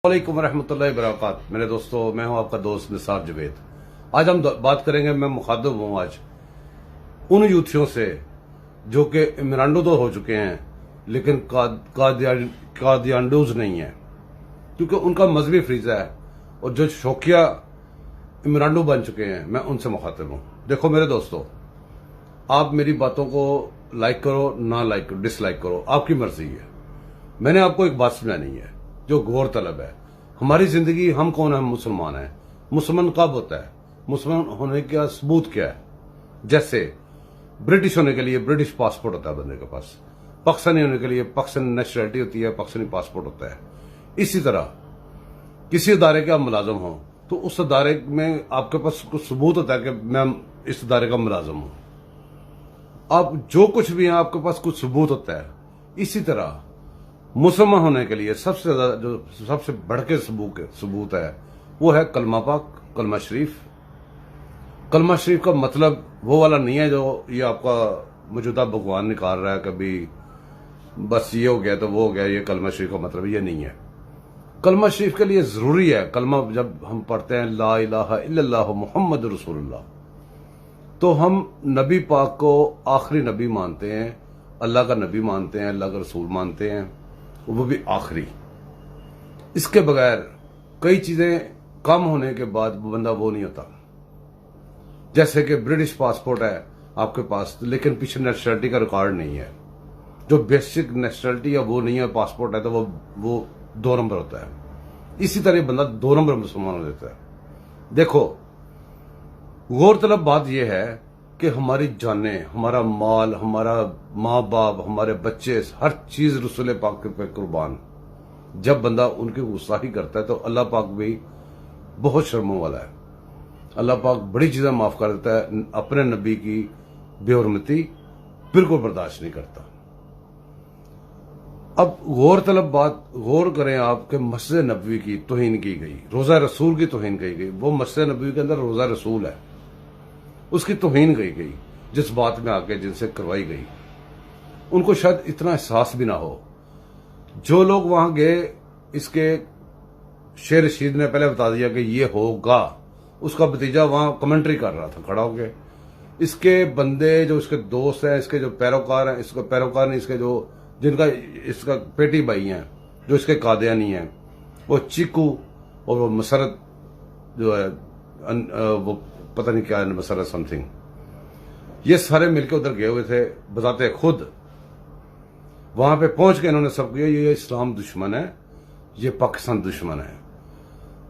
वालेकुम रहमतुल्लाहि वबरकातुहू। मेरे दोस्तों, मैं हूं आपका दोस्त निसार जवेद। आज हम बात करेंगे, मैं मुखातिब हूं आज उन यूथियों से जो कि इमरान तो हो चुके हैं लेकिन कादियानडूज नहीं है, क्योंकि उनका मजहबी फ्रीजा है, और जो शौकिया इमरान बन चुके हैं मैं उनसे मुखातिब हूं। देखो मेरे दोस्तों, आप मेरी बातों को लाइक करो ना लाइक करो, डिसलाइक करो, आपकी मर्जी है। मैंने आपको एक बात समझानी है जो गौर तलब है। हमारी जिंदगी, हम कौन है? मुसलमान है। मुसलमान कब होता है? मुसलमान होने का सबूत क्या है? जैसे ब्रिटिश होने के लिए ब्रिटिश पासपोर्ट होता है बंदे के पास, पाकिस्तानी होने के लिए पाकिस्तानी नेशनलिटी होती है, पाकिस्तानी पासपोर्ट होता है। इसी तरह किसी अदारे के आप मुलाजम हो तो उस अदारे में आपके पास कुछ सबूत होता है कि मैं इस अदारे का मुलाजम हूं। आप जो कुछ भी हैं, आपके पास कुछ सबूत होता है। इसी तरह मुसलमान होने के लिए सबसे ज्यादा जो सबसे बढ़ के सबूत है वो है कलमा पाक, कलमा शरीफ। कलमा शरीफ का मतलब वो वाला नहीं है जो ये आपका मौजूदा भगवान निकाल रहा है, कभी बस ये हो गया तो वो हो गया। ये कलमा शरीफ का मतलब ये नहीं है। कलमा शरीफ के लिए जरूरी है, कलमा जब हम पढ़ते हैं ला इलाहा इल्लल्लाह मुहम्मद रसूलुल्लाह, तो हम नबी पाक को आखिरी नबी मानते हैं, अल्लाह का नबी मानते हैं, अल्लाह का रसूल मानते हैं, वो भी आखिरी। इसके बगैर कई चीजें कम होने के बाद बंदा वो नहीं होता। जैसे कि ब्रिटिश पासपोर्ट है आपके पास, लेकिन पीछे नेशनलिटी का रिकॉर्ड नहीं है। जो बेसिक नेशनलिटी है वो नहीं है, पासपोर्ट है तो वो 2 नंबर होता है। इसी तरह बंदा 2 नंबर मुसलमान हो जाता है। देखो, गौरतलब बात यह है कि हमारी जानें, हमारा माल, हमारा माँ बाप, हमारे बच्चे, हर चीज रसूल पाक पे कुर्बान। जब बंदा उनकी गुस्ताखी करता है तो अल्लाह पाक भी बहुत शर्मों वाला है। अल्लाह पाक बड़ी चीजें माफ कर देता है, अपने नबी की बेहुरमती बिल्कुल बर्दाश्त नहीं करता। अब गौरतलब बात, गौर करें आप कि मस्जिद नबवी की तौहीन की गई, रोजा रसूल की तौहीन की गई। वो मस्जिद नबवी के अंदर रोजा रसूल है, उसकी तौहीन की गई जिस बात में आके जिनसे करवाई गई। उनको शायद इतना एहसास भी ना हो। जो लोग वहां गए, इसके शेर रशीद ने पहले बता दिया कि ये होगा, उसका भतीजा वहां कमेंट्री कर रहा था खड़ा होके। इसके बंदे जो इसके दोस्त हैं, इसके जो पैरोकार हैं, इसके पैरोकार नहीं, इसके जो जिनका इसका पेटी भाई हैं, जो इसके कादियानी हैं, वो चीकू और वो मसरत जो है वो पता नहीं क्या है, मसरत समथिंग, ये सारे मिलकर उधर गए हुए थे बताते खुद। वहां पे पहुंच के इन्होंने सब किया ये इस्लाम दुश्मन है, ये पाकिस्तान दुश्मन है।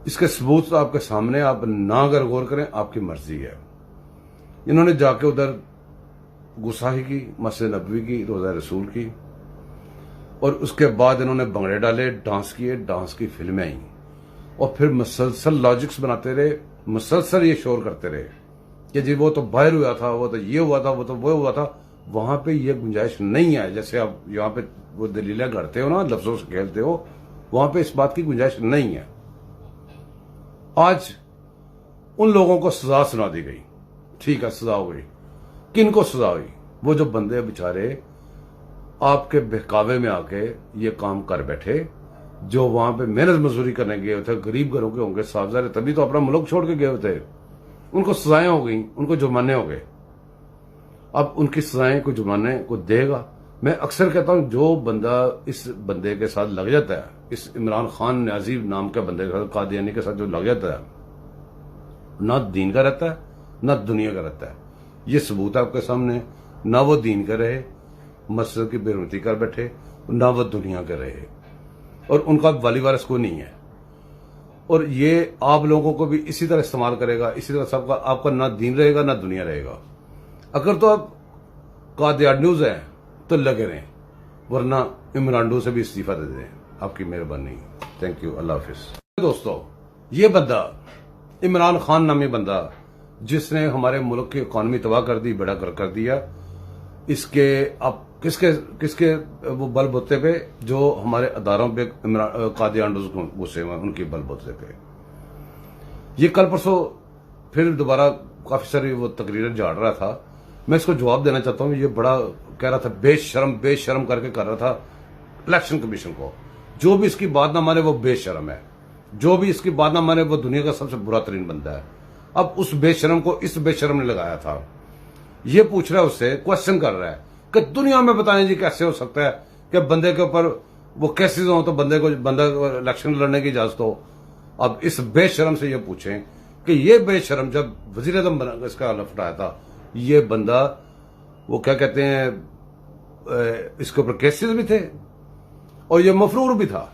इसके सबूत तो आपके सामने, आप ना अगर गौर करें आपकी मर्जी है। इन्होंने जाके उधर गुस्ताखी की, मस्जिद नबवी की, रोजा रसूल की, और उसके बाद इन्होंने भंगड़े डाले, डांस किए, डांस की फिल्में आई, और फिर मुसलसल लॉजिक्स बनाते रहे, मुसलसल ये शोर करते रहे कि जी वो तो बाहर हुआ था, वो तो ये हुआ था, वो तो वो हुआ था। वहां पे ये गुंजाइश नहीं है। जैसे आप यहाँ पे वो दलीलें करते हो ना, लफ्जों से खेलते हो, वहां पे इस बात की गुंजाइश नहीं है। आज उन लोगों को सजा सुना दी गई, ठीक है, सजा हो गई। किन को सजा हुई? वो जो बंदे बेचारे आपके बहकावे में आके ये काम कर बैठे, जो वहां पे मेहनत मजदूरी करने गए थे, गरीब घरों के होंगे साहबजादे, तभी तो अपना मुल्क छोड़ के गए थे। उनको सजाएं हो गई, उनको जुर्माने हो गए। अब उनकी सजाएं को जुर्माने को देगा। मैं अक्सर कहता हूं, जो बंदा इस बंदे के साथ लग जाता है, इस इमरान खान नाजीब नाम के बंदे के साथ, कादियानी के साथ जो लग जाता है, ना दीन का रहता है ना दुनिया का रहता है। ये सबूत है आपके सामने। ना वो दीन का रहे, मस्जिद की बेरुमती कर बैठे, ना वो दुनिया के रहे, और उनका वाली वारिस कोई नहीं है। और ये आप लोगों को भी इसी तरह इस्तेमाल करेगा, इसी तरह सबका, आपका ना दीन रहेगा ना दुनिया रहेगा। अगर तो आप कादियानडूज हैं तो लगे रहें, वरना इमरान से भी इस्तीफा दे दें। आपकी मेहरबानी। Thank you. अल्लाह हाफिज। दोस्तों, ये बंदा इमरान खान नामी बंदा, जिसने हमारे मुल्क की इकॉनमी तबाह कर दी, बेड़ा कर दिया, इसके अब किसके वो बलबूते पे, जो हमारे अदारों पे कादियानडूज गुस्से में, उनकी बलबूते पे। ये कल परसों फिर दोबारा काफी सारी वो तकरीरें झाड़ रहा था। मैं इसको जवाब देना चाहता हूं। ये बड़ा कह रहा था बेशरम करके कर रहा था इलेक्शन कमीशन को। जो भी इसकी बात ना माने वो बेशरम है। जो भी इसकी बात ना माने वो दुनिया का सबसे बुरा तरीन बंदा है। अब उस बेशरम को इस बेशरम ने लगाया था, ये पूछ रहा है उससे, क्वेश्चन कर रहा है कि दुनिया में बताएं जी कैसे हो सकता है कि बंदे के ऊपर वो केसेस हो तो बंदा इलेक्शन लड़ने की इजाजत हो। अब इस बेशरम से ये पूछें कि ये बेशरम जब वजीर आजम इसका हलफ उठाया था, ये बंदा वो क्या कहते हैं इसके ऊपर केसेस भी थे और ये मफरूर भी था।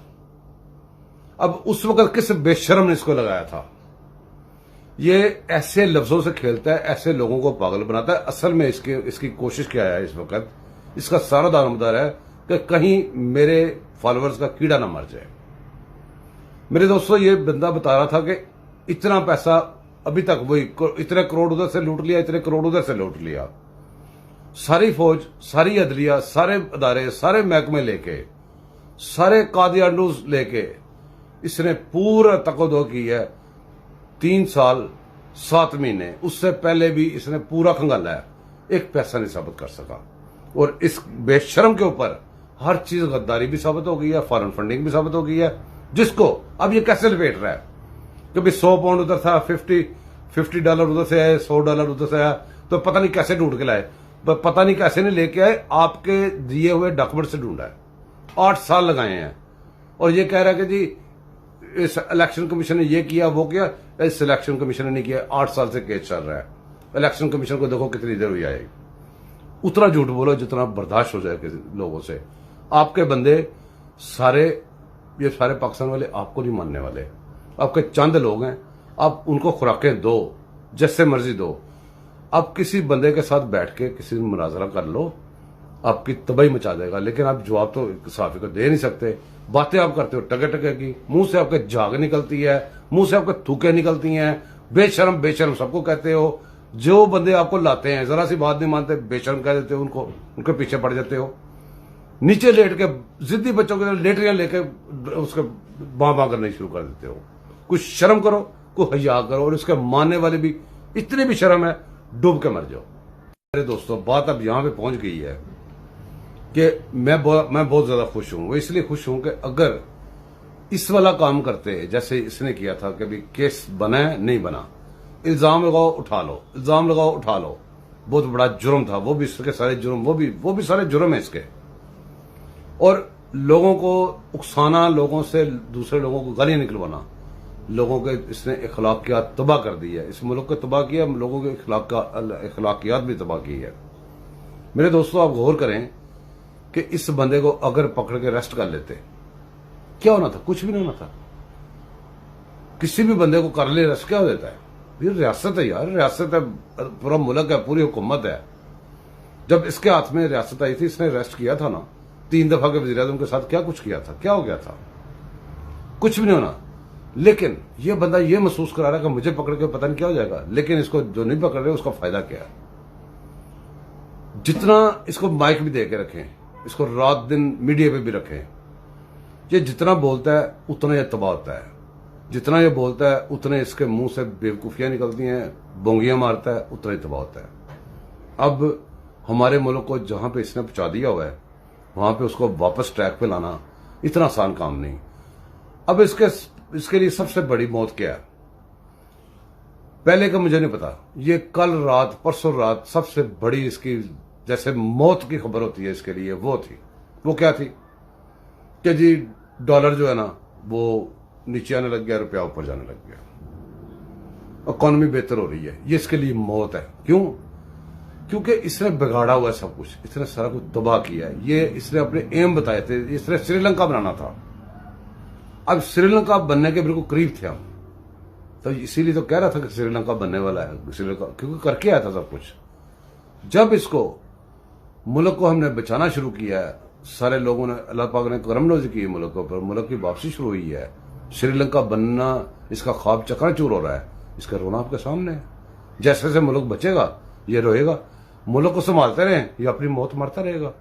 अब उस वक्त किस बेशरम ने इसको लगाया था? ये ऐसे लफ्जों से खेलता है, ऐसे लोगों को पागल बनाता है। असल में इसकी कोशिश क्या है इस वक्त, इसका सारा दारोमदार है कि कहीं मेरे फॉलोअर्स का कीड़ा ना मर जाए। मेरे दोस्तों, ये बंदा बता रहा था कि इतना पैसा अभी तक वही इतने करोड़ उधर से लूट लिया, इतने करोड़ उधर से लूट लिया। सारी फौज, सारी अदलिया, सारे अदारे, सारे महकमे लेके, सारे कादियानूस लेके इसने पूरा तकदो की है। 3 साल 7 महीने, उससे पहले भी इसने पूरा खंगाला है, एक पैसा नहीं साबित कर सका। और इस बेशरम के ऊपर हर चीज गद्दारी भी साबित हो गई है, फॉरेन फंडिंग भी साबित हो गई है, जिसको अब ये कैसे लपेट रहा है। कभी 100 पाउंड उधर था, $50 उधर से आए, $100 उधर से आया, तो पता नहीं कैसे ढूंढ के लाए, पता नहीं कैसे नहीं लेके आए, आपके दिए हुए डॉक्यूमेंट से ढूंढा है। 8 साल लगाए हैं और ये कह रहा है कि जी इस इलेक्शन कमीशन ने ये किया वो किया। इस इलेक्शन कमीशन ने नहीं किया, 8 साल से केस चल रहा है। इलेक्शन कमीशन को देखो कितनी देर हुई आएगी। उतना झूठ बोलो जितना बर्दाश्त हो जाए किसी लोगों से। आपके बंदे सारे, ये सारे पाकिस्तान वाले आपको नहीं मानने वाले। आपके चंद लोग हैं, आप उनको खुराकें दो, जैसे मर्जी दो। आप किसी बंदे के साथ बैठ के किसी मुनाजरा कर लो, आपकी तबाही मचा देगा, लेकिन आप जवाब तो साफी को दे नहीं सकते। बातें आप करते हो टके टके की, मुंह से आपके झाग निकलती है, मुंह से आपके थूके निकलती हैं, बेशरम बेशरम सबको कहते हो। जो बंदे आपको लाते हैं, जरा सी बात नहीं मानते, बेशरम कह देते हो उनको, उनके पीछे पड़ जाते हो। नीचे लेट के जिद्दी बच्चों के लेटरियां लेके उसके बां करनी शुरू कर देते हो। कुछ शर्म करो, कुछ हया करो। और इसके मानने वाले भी इतनी भी शर्म है, डूब के मर जाओ। मेरे दोस्तों, बात अब यहां पे पहुंच गई है कि मैं बहुत ज्यादा खुश हूं। वो इसलिए खुश हूं कि अगर इस वाला काम करते जैसे इसने किया था, कभी केस बना है नहीं बना, इल्जाम लगाओ उठा लो, इल्जाम लगाओ उठा लो, बहुत बड़ा जुर्म था। वो भी इसके सारे जुर्म, वो भी सारे जुर्म है इसके। और लोगों को उकसाना, लोगों से दूसरे लोगों को गालियां निकलवाना, लोगों के इसने इखलाकियात तबाह कर दी है। इस मुल्क को तबाह किया, लोगों के इखलाकियात भी तबाह की है। मेरे दोस्तों, आप गौर करें कि इस बंदे को अगर पकड़ के अरेस्ट कर लेते, क्या होना था? कुछ भी नहीं होना था। किसी भी बंदे को कर ले अरेस्ट, क्या हो देता है? ये रियासत है यार, रियासत है, पूरा मुल्क है, पूरी हुकूमत है। जब इसके हाथ में रियासत आई थी, इसने अरेस्ट किया था ना 3 दफा के वज़ीर आज़म के साथ, क्या कुछ किया था? क्या हो गया था? कुछ भी नहीं होना। लेकिन ये बंदा ये महसूस करा रहा है कि मुझे पकड़ के पता नहीं क्या हो जाएगा। लेकिन इसको जो नहीं पकड़ रहे उसका फायदा क्या है? जितना इसको माइक भी दे के रखें, इसको रात दिन मीडिया पे भी रखें, ये जितना बोलता है उतना ये तबाह होता है। जितना ये बोलता है उतने इसके मुंह से बेवकूफियां निकलती हैं, बोंगियां मारता है, उतना ही तबाह होता है। अब हमारे मुल्क को जहां पे इसने पहुंचा दिया हुआ है, वहां पे उसको वापस ट्रैक पे लाना इतना आसान काम नहीं। अब इसके लिए सबसे बड़ी मौत क्या है? पहले का मुझे नहीं पता, ये कल रात परसों रात सबसे बड़ी इसकी जैसे मौत की खबर होती है इसके लिए, वो थी। वो क्या थी कि जी डॉलर जो है ना वो नीचे आने लग गया, रुपया ऊपर जाने लग गया, इकोनॉमी बेहतर हो रही है। ये इसके लिए मौत है। क्यों? क्योंकि इसने बिगाड़ा हुआ है सब कुछ, इसने सारा कुछ तबाह किया है। ये इसने अपने एम बताए थे, इसने श्रीलंका बनाना था। अब श्रीलंका बनने के बिल्कुल करीब थे हम, तो इसीलिए तो कह रहा था कि श्रीलंका बनने वाला है, श्रीलंका, क्योंकि करके आया था सब कुछ। जब इसको मुल्क को हमने बचाना शुरू किया है, सारे लोगों ने, अल्लाह पाक ने करम नवाज़ी की मुल्क के ऊपर, मुल्क की वापसी शुरू हुई है, श्रीलंका बनना इसका ख्वाब चकनाचूर हो रहा है, इसका रोना आपके सामने है। जैसे जैसे मुल्क बचेगा ये रोएगा, मुल्क को संभालते रहे, ये अपनी मौत मरता रहेगा।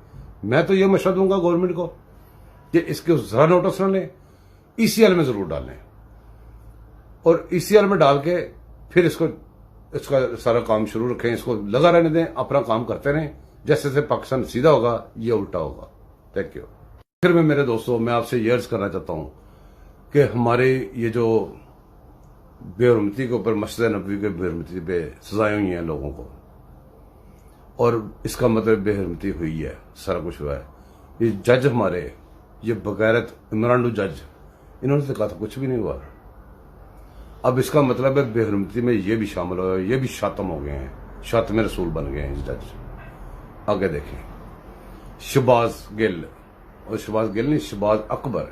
मैं तो ये मशवरा दूंगा गवर्नमेंट को कि इसके जरा नोटिस न लें, ECL में जरूर डालें, और ECL में डाल के फिर इसका सारा काम शुरू रखें, इसको लगा रहने दें, अपना काम करते रहें। जैसे जैसे पाकिस्तान सीधा होगा ये उल्टा होगा। Thank you. फिर मैं मेरे दोस्तों, मैं आपसे ये अर्ज करना चाहता हूं कि हमारे ये जो बेहरमती के ऊपर मस्जिद नबवी के बेहरमती पे सजाएं हुई हैं लोगों को, और इसका मतलब बेहरमती हुई है, सारा कुछ हुआ है। ये जज हमारे, ये बगैरत इमरान जज, इन्होंने तो कहा था कुछ भी नहीं हुआ। अब इसका मतलब है बेहरमती में ये भी शामिल हो गए, ये भी शातम हो गए हैं, शातम रसूल बन गए हैं जज। आगे देखें, शहबाज गिल, और शहबाज गिल नहीं, शहबाज अकबर,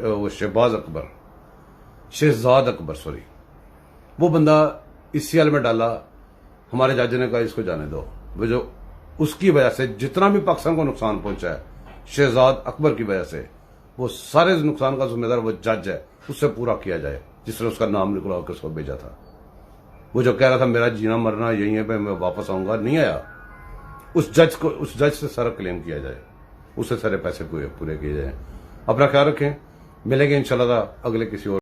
वो शहबाज अकबर, शहजाद अकबर सॉरी, वो बंदा इस सीएल में डाला। हमारे जज ने कहा इसको जाने दो। वो जो उसकी वजह से जितना भी पाकिस्तान को नुकसान पहुंचा है शहजाद अकबर की वजह से, वो सारे नुकसान का जिम्मेदार वो जज है, उससे पूरा किया जाए जिसने उसका नाम निकला होकर उसको भेजा था। वो जो कह रहा था मेरा जीना मरना यही है पे मैं वापस आऊंगा, नहीं आया। उस जज से सारा क्लेम किया जाए, उससे सारे पैसे पूरे किए जाए। अपना ख्याल रखें, मिलेंगे इंशाल्लाह अगले किसी और